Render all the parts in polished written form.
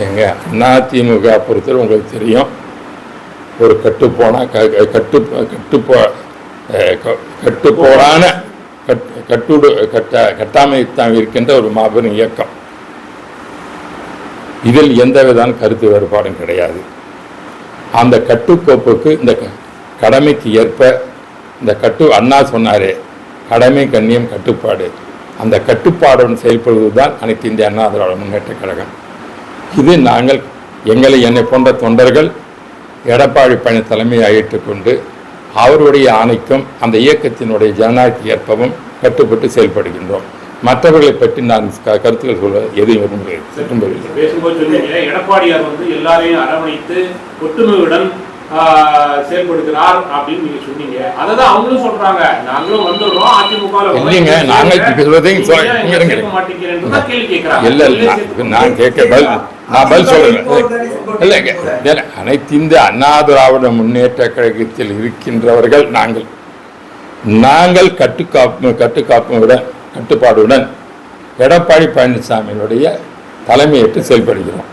எங்க அதிமுக பொறுத்தவரை உங்களுக்கு தெரியும், ஒரு கட்டுப்போடான கட்டாமைத்தான் இருக்கின்ற ஒரு மாபெரும் இயக்கம். இதில் எந்தவிதான கருத்து வேறுபாடும் கிடையாது. அந்த கட்டுக்கோப்புக்கு இந்த கடமைக்கு ஏற்ப இந்த அண்ணா சொன்னாரே, கடமை கண்ணியம் கட்டுப்பாடு, அந்த கட்டுப்பாடுடன் செயல்படுவது தான் அனைத்து இந்திய அண்ணா திராவிட முன்னேற்ற கழகம். இது நாங்கள் என்னை போன்ற தொண்டர்கள் எடப்பாடி பழனி தலைமையை ஏற்றுக்கொண்டு அவருடைய ஆணைக்கும் அந்த இயக்கத்தினுடைய ஜனநாயகத்தை ஏற்பவும் கட்டுப்பட்டு செயல்படுகின்றோம். மற்றவர்களை பற்றி நான் கருத்துக்கள் சொல்ல எதையும் விரும்பவில்லை. எடப்பாடியார் எல்லாரையும் அரவணைத்து ஒற்றுமையுடன் செயல்படுகிறார் அப்படின்னு நீங்க சொன்னீங்க. அததான் அவங்களும் சொல்றாங்க, நாங்களும் வந்துடுறோம் அதிமுக இல்லைங்க, நாங்கள் நான் கேட்க நான் பதில் சொல்றேன். இல்லைங்க, அனைத்து இந்திய அண்ணா திராவிட முன்னேற்ற கழகத்தில் இருக்கின்றவர்கள் நாங்கள் கட்டுப்பாடுடன் எடப்பாடி பழனிசாமியினுடைய தலைமையேற்று செயல்படுகிறோம்.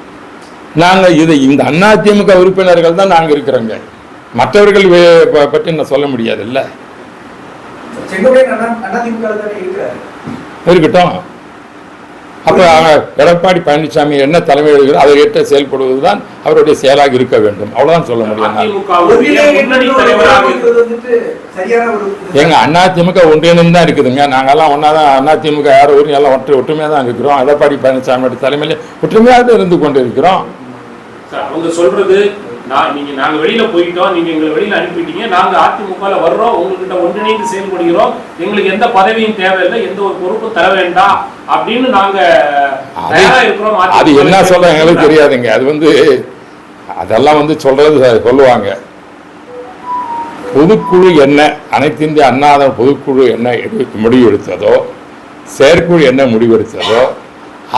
நாங்கள் இந்த அதிமுக உறுப்பினர்கள் தான் நாங்கள் இருக்கிறோங்க. மற்றவர்கள் பற்றி நான் சொல்ல முடியாது. இல்லை இருக்கட்டும். அப்போ எடப்பாடி பழனிசாமி என்ன தலைமை எடுக்கிறார் அதை ஏற்ற செயல்படுவது தான் அவருடைய செயலாக இருக்க வேண்டும். அவ்வளோதான் சொல்ல முடியும். எங்க அதிமுக ஒன்றியம் தான் இருக்குதுங்க. நாங்கெல்லாம் ஒன்னாதான் அதிமுக யாரும் ஊரும் எல்லாம் ஒற்றுமையாக தான் இருக்கிறோம். எடப்பாடி பழனிசாமியோட தலைமையில ஒற்றுமையாக இருந்து கொண்டு இருக்கிறோம். அவங்க சொல்றது நாங்க வெளியில போயிட்டோம், நீங்க எங்களை வெளியில அனுப்பிட்டீங்க, நாங்க அதிமுக வர்றோம், உங்ககிட்ட ஒன்றிணைந்து செயல்படுகிறோம், எங்களுக்கு எந்த பதவியும் தேவையில்லை, எந்த ஒரு பொறுப்பும் தர வேண்டாம் அப்படின்னு நாங்க தயாரா இருக்கிறோம். அது என்ன சொல்ற எங்களுக்கு தெரியாதுங்க. அது அதெல்லாம் சொல்லுவாங்க. பொதுக்குழு என்ன, அனைத்து இந்திய அண்ணா பொதுக்குழு என்ன முடிவு எடுத்ததோ, செயற்குழு என்ன முடிவெடுத்ததோ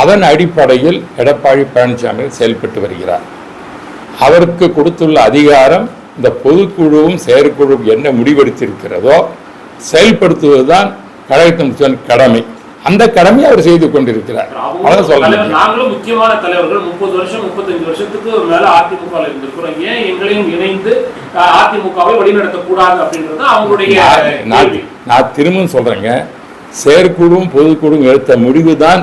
அதன் அடிப்படையில் எடப்பாடி பழனிசாமி செயல்பட்டு வருகிறார். அவருக்கு கொடுத்துள்ள அதிகாரம் இந்த பொதுக்குழுவும் செயற்குழுவும் என்ன முடிவெடுத்திருக்கிறதோ செயல்படுத்துவதுதான் கழகத்தின் கடமை. அந்த கடமையை அவர் செய்து கொண்டிருக்கிறார். நாங்களும் முக்கியமான தலைவர்கள் 30 வருஷம் 35 வருஷத்துக்கு மேல அதிமுக இருந்திருக்கிறோம். ஏன் எங்களையும் இணைந்து அதிமுகவை வழிநடத்த கூடாது அப்படின்றது அவங்களுடைய. நான் திரும்பவும் சொல்றேங்க, செயற்குழுவும் பொதுக்குழுவும் எடுத்த முடிவு தான்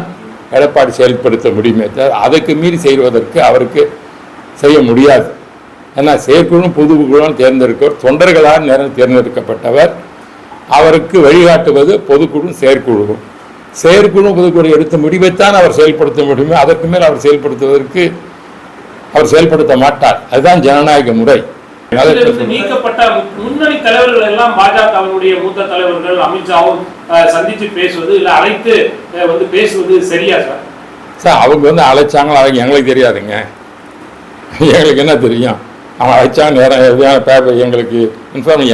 எடப்பாடி செயல்படுத்த முடியுமே தவிர அதுக்கு மீறி செய்வதற்கு அவருக்கு செய்ய முடியாது. ஏன்னா செயற்குழுவும் பொதுக்குழுவும் தொண்டர்களால் தேர்ந்தெடுக்கப்பட்டவர். அவருக்கு வழிகாட்டுவது பொதுக்குழுவும் செயற்குழுவும். செயற்குழுவும் பொதுக்குழு எடுத்த முடிவைத்தான் அவர் செயல்படுத்த முடியுமே, அதற்கு மேல் அவர் செயல்படுத்த மாட்டார். அதுதான் ஜனநாயக முறை. நீக்கப்பட்ட முன்னணி தலைவர்கள் எல்லாம் பாஜகவினுடைய மூத்த தலைவர்கள் அமித்ஷாவும் சந்திச்சு பேசுவது இல்ல அழைத்து பேசுவது சரியா சார்? அவங்க அழைச்சாங்களா எங்களுக்கு தெரியாதுங்க. எங்களுக்கு என்ன தெரியும்? அவங்க அழைச்சாங்க நேரம் எங்களுக்கு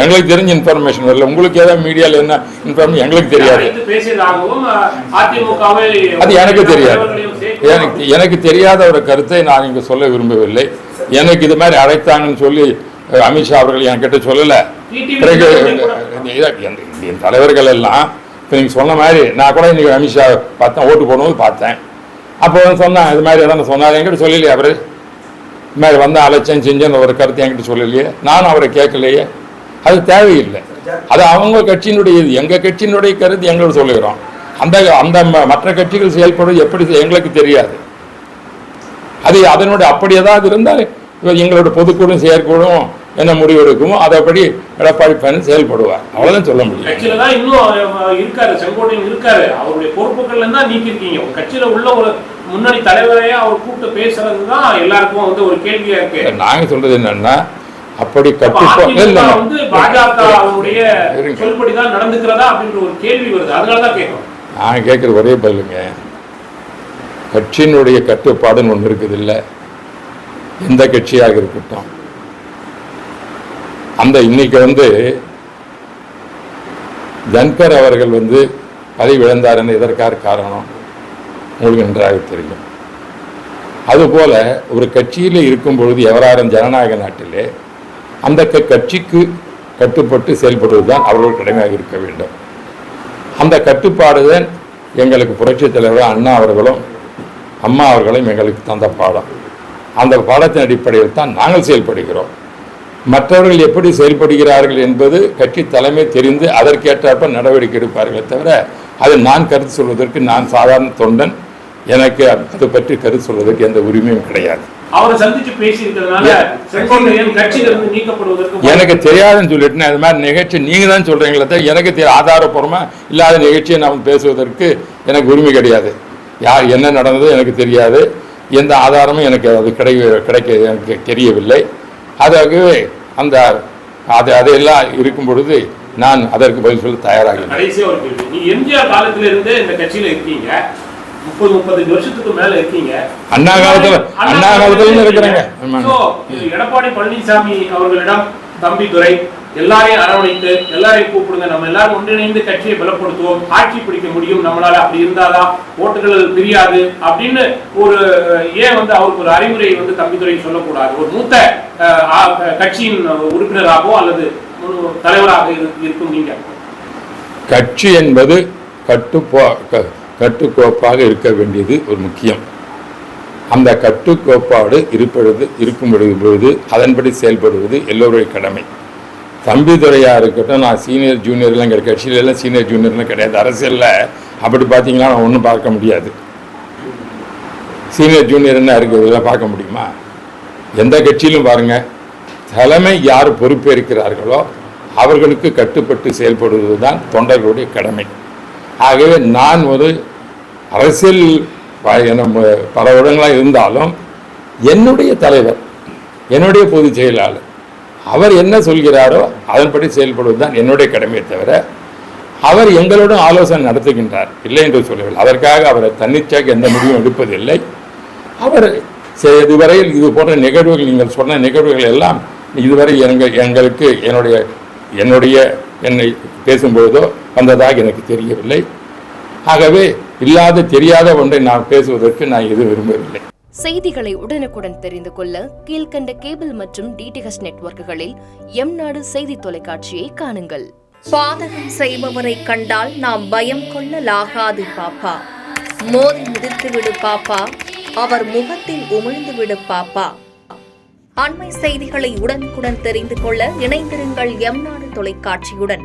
எங்களுக்கு தெரிஞ்ச இன்ஃபர்மேஷன் வரல. உங்களுக்கு ஏதாவது மீடியாவில் என்ன இன்ஃபர்மேஷன் எங்களுக்கு தெரியாது. அது எனக்கு தெரியாது. எனக்கு தெரியாத ஒரு கருத்தை நான் இங்கே சொல்ல விரும்பவில்லை. எனக்கு இது மாதிரி அழைத்தாங்கன்னு சொல்லி அமித்ஷா அவர்கள் என்கிட்ட சொல்லலை. பிறகு என் தலைவர்கள் எல்லாம் இப்போ நீங்கள் சொன்ன மாதிரி நான் கூட இன்னைக்கு அமித்ஷா பார்த்தேன், ஓட்டு போடும்போது பார்த்தேன். அப்போ சொன்னேன் இது மாதிரி எதாவது சொன்னார். என்கிட்ட சொல்லலையே அவர் இது மாதிரி அலைச்சேன் செஞ்சேன்னு ஒரு கருத்து என்கிட்ட சொல்லலையே, நானும் அவரை கேட்கலையே. அது தேவையில்லை. அது அவங்க கட்சியினுடைய இது, எங்கள் கட்சியினுடைய கருத்து எங்களோட சொல்லுகிறோம். அந்த மற்ற கட்சிகள் செயல்படுவது எப்படி எங்களுக்கு தெரியாது. அது அதனுடைய அப்படி ஏதாவது இருந்தால் எங்களோட பொதுக்குழுவும் செயற்குழுவும் என்ன முடிவு எடுக்குமோ அதைப்படி எடப்பாடி பழனிசாமி செயல்படுவார். அவ்வளவுதான் சொல்ல முடியும். கட்சியில இன்னும் இருக்காரு, செங்கோட்டையன் இருக்காரு. அவருடைய பொறுப்புகள்ல தான் நீக்கிருக்கீங்க. கட்சியில உள்ள ஒரு முன்னணி தலைவரையே அவர் கூப்பிட்டு பேசுறதுதான் எல்லாருக்கும் ஒரு கேள்வியா இருக்கு. நாங்க சொல்றது என்னன்னா, அப்படி பாஜக அவருடைய சொல்படிதான் நடந்துக்கிறதா அப்படின்ற ஒரு கேள்வி வருது. அதனாலதான் கேட்கணும். நான் கேட்கிற ஒரே பதிலுங்க, கட்சியினுடைய கட்டுப்பாடுன்னு ஒன்று இருக்குது இல்லை, எந்த கட்சியாக இருக்கட்டும். அந்த இன்னைக்கு தன்கர் அவர்கள் பதவி இழந்தாருன்னு எதற்காக காரணம் உங்களுக்கு நன்றாக தெரியும். அதுபோல ஒரு கட்சியில் இருக்கும் பொழுது எவராரும் ஜனநாயக நாட்டிலே அந்த கட்சிக்கு கட்டுப்பட்டு செயல்படுவதுதான் அவர்கள் கடமையாக இருக்க வேண்டும். அந்த கட்டுப்பாடு தான் எங்களுக்கு புரட்சித் தலைவர் அண்ணா அவர்களும் அம்மா அவர்களும் எங்களுக்கு தந்த பாடம். அந்த பாடத்தின் அடிப்படையில் தான் நாங்கள் செயல்படுகிறோம். மற்றவர்கள் எப்படி செயல்படுகிறார்கள் என்பது கட்சி தலைமை தெரிந்து அதற்கேற்றாற்ப நடவடிக்கை எடுப்பார்களே தவிர அது நான் கருத்து சொல்வதற்கு நான் சாதாரண தொண்டன், எனக்கு அதை பற்றி கருத்து சொல்வதற்கு எந்த உரிமையும் கிடையாது. அவரை சந்திச்சு பேசியிருக்கிறதுனால செங்கோட்டையன் கட்சியிலிருந்து நீக்கப்படுவதற்கு எனக்கு தெரியாதுன்னு சொல்லிட்டு அது மாதிரி நிகழ்ச்சி நீங்க தான் சொல்றீங்களே தவிர எனக்கு ஆதாரப்பூர்வமா இல்லாத நிகழ்ச்சியை நாம் பேசுவதற்கு எனக்கு உரிமை கிடையாது. யார் என்ன நடந்ததோ எனக்கு தெரியாது, எந்த ஆதாரமும் எனக்கு அது கிடைக்க எனக்கு தெரியவில்லை. ஆகவே அந்த அதையெல்லாம் இருக்கும் பொழுது நான் அதற்கு பதில் சொல்ல தயாராக. கடைசியா ஒரு கேள்வி, நீ எம்ஜிஆர் காலத்துல இருந்து இந்த கட்சியில இருக்கீங்க, 30-35 வருஷத்துக்கு மேல இருக்கீங்க. அண்ணா காலத்துல இருக்கிறாங்க. எடப்பாடி பழனிசாமி அவர்களிடம் தம்பிதுரை எல்லாரையும் அரவணைத்து எல்லாரையும் கூப்பிடுங்க, நம்ம எல்லாரும் ஒன்றிணைந்து கட்சியை பலப்படுத்துவோம், ஆட்சி பிடிக்க முடியும் நம்மளால, அப்படி இருந்தாதான் ஓட்டுகள் பிரியாது அப்படின்னு ஒரு ஏன் அவருக்கு ஒரு அறிவுரை தம்பிதுரை சொல்லக்கூடாது? ஒரு மூத்த கட்சியின் உறுப்பினராகவோ அல்லது தலைவராக இருக்கும் நீங்க. கட்சி என்பது கட்டுக்கோப்பாக இருக்க வேண்டியது ஒரு முக்கியம். அந்த கட்டுக்கோப்பாடு இருக்கும் பொழுது அதன்படி செயல்படுவது எல்லோருடைய கடமை. தம்பிதுரையாக இருக்கட்டும், நான் சீனியர் ஜூனியர்லாம் எங்கள் கட்சியிலெல்லாம் சீனியர் ஜூனியர்லாம் கிடையாது. அரசியலில் அப்படி பார்த்தீங்கன்னா நான் ஒன்றும் பார்க்க முடியாது. சீனியர் ஜூனியர் என்ன இருக்குது இதெல்லாம் பார்க்க முடியுமா? எந்த கட்சியிலும் பாருங்கள், தலைமை யார் பொறுப்பேற்கிறார்களோ அவர்களுக்கு கட்டுப்பட்டு செயல்படுவது தான் தொண்டர்களுடைய கடமை. ஆகவே நான் ஒரு அரசியல் பல இடங்களாக இருந்தாலும் என்னுடைய தலைவர், என்னுடைய பொதுச் செயலாளர் அவர் என்ன சொல்கிறாரோ அதன்படி செயல்படுவது தான் என்னுடைய கடமையை தவிர அவர் எங்களுடன் ஆலோசனை நடத்துகின்றார் இல்லை என்று சொல்லவில்லை. அதற்காக அவரை தன்னிச்சையாக எந்த முடிவும் எடுப்பதில்லை. அவர் இதுவரையில் இது போன்ற நிகழ்வுகள், நீங்கள் சொன்ன நிகழ்வுகள் எல்லாம் இதுவரை எங்களுக்கு என்னை பேசும்பொழுதோ வந்ததாக எனக்கு தெரியவில்லை. ஆகவே இல்லாத தெரியாத ஒன்றை நான் பேசுவதற்கு நான் எதுவும் விரும்பவில்லை. செய்திகளை உடனுக்குடன் தெரிந்து கொள்ள கீழ்கண்ட கேபிள் மற்றும் டிடிஎச் நெட்வொர்க்குகளில் எம்நாடு செய்தி தொலைக்காட்சியை காணுங்கள். பாதகம் செய்பவரை கண்டால் நாம் பயம் கொள்ளலாகாது பாப்பா. மோதி மிதித்து விடு பாப்பா, அவர் முகத்தில் உமிழ்ந்து விடு பாப்பா. அண்மை செய்திகளை உடனுக்குடன் தெரிந்து கொள்ள இணைந்திருங்கள் எம்நாடு தொலைக்காட்சியுடன்.